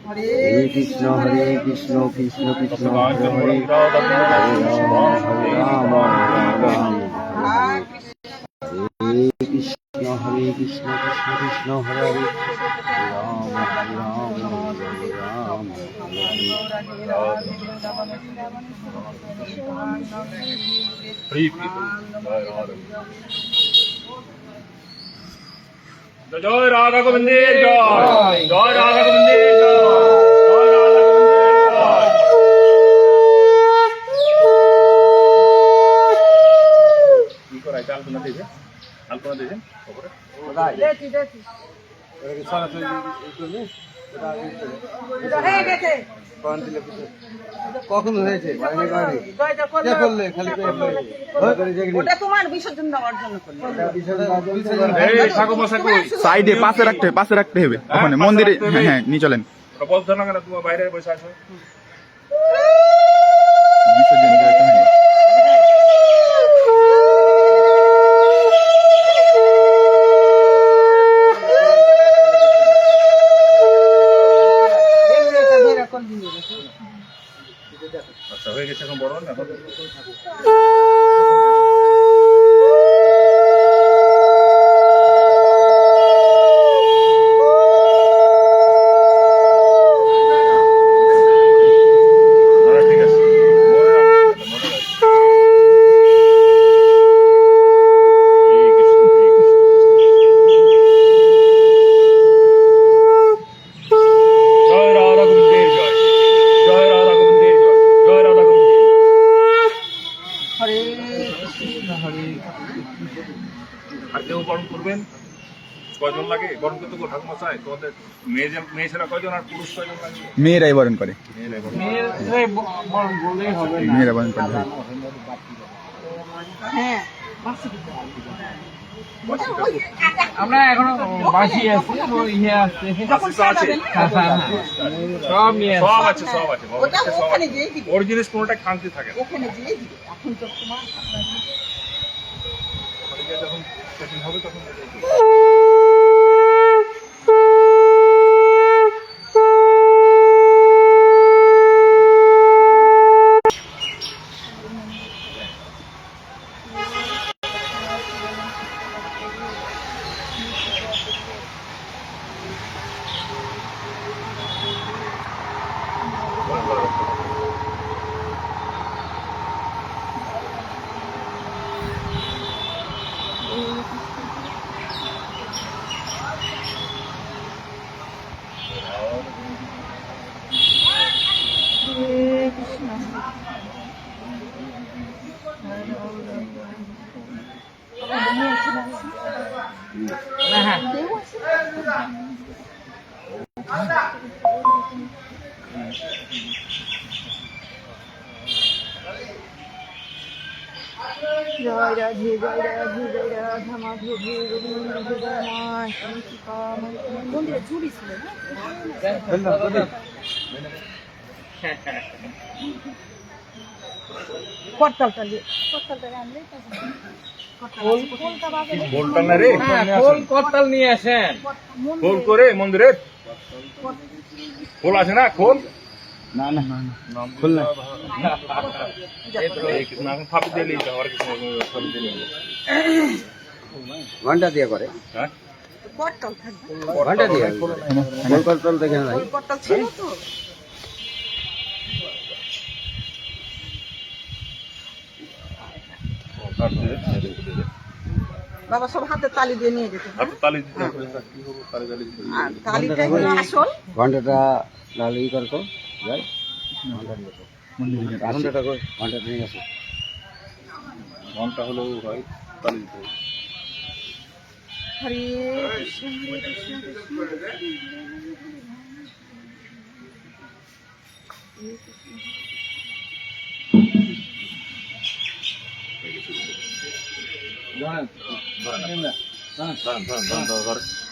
হরে কৃষ্ণ কৃষ্ণ কৃষ্ণ হরে হরে হরে রাম হরে কৃষ্ণ কৃষ্ণ কৃষ্ণ হরে হরে রাম রাম জয় রাধা গোবিন্দের জয় জয় রাধা গোবিন্দের জয় জয় রাধা গোবিন্দের জয়। কি করাই আলপনা দিয়েছে খবরে কখন হয়েছে তোমার বিসর্জন দেওয়ার জন্য সাইডে পাশে রাখতে হবে ওখানে মন্দিরে। হ্যাঁ নিয়ে চলেন। বলছো না কেন তোমার বাইরে বসে আছো? বিসর্জন দেওয়ার জন্য। আচ্ছা হয়ে গেছে এখন বড় না এখন ঠিক আছে মনে রাখতে জয় রাধা গোবিন্দের জয় জয় রাধা গোবিন্দের জয় জয় রাধা গোবিন্দের হরে আর কেউ বরণ করবেন? কয়জন লাগে বরণ করতে? ঠাকুমা চাই তোমাদের মেয়ে ছেলে কয়জন আর পুরুষ কয়জন লাগে? মেয়েরাই বরণ করে। মেয়েরাই বরণ। মেয়েরা বরণ করে। হ্যাঁ আমরা এখনো বাসি আছি, ইয়ে আসছে সব নিয়ে সব আছে সব আছে ওটা ওখানে যেয়ে দিবে, ওর জিনিস কোনোটা খান্তি থাকে না। ওখানে যেয়ে দিবে। এখন তো তোমার যখন সেদিন হবে তখন জয় রাধে জয় রাধে জয় রাধা মাধবী গোবিন্দ হৃদয়ময় মন্দিরে চুরি ছিল না? করতালটা আনলে বলটা না রে খোল করতাল নিয়ে আসেন। খোল করে মন্দিরে খোল আছে না? খোল না খুল না। এখন ফাঁপি দিলেই তো আর কিছু ফাঁপি দিলে ঘন্টা দিয়ে করে, হ্যাঁ করতাল থাকবে, ঘন্টা দিয়ে কলকল দেখে নাই। করতাল ছিল তো। বাবা সব হাতে তালি দিয়ে নিয়ে যেত। হাতে তালি দিতে হবে। কি হবো তালি তালি দিতে হবে। আর তালিটাই হলো আসল। ঘন্টাটা লাল ই করতো যাই ঘন্টাটা নিয়ে গেছে। ঘন্টা হলেও হয় তালি দিতে হবে। হরে কৃষ্ণ কৃষ্ণ ধরেন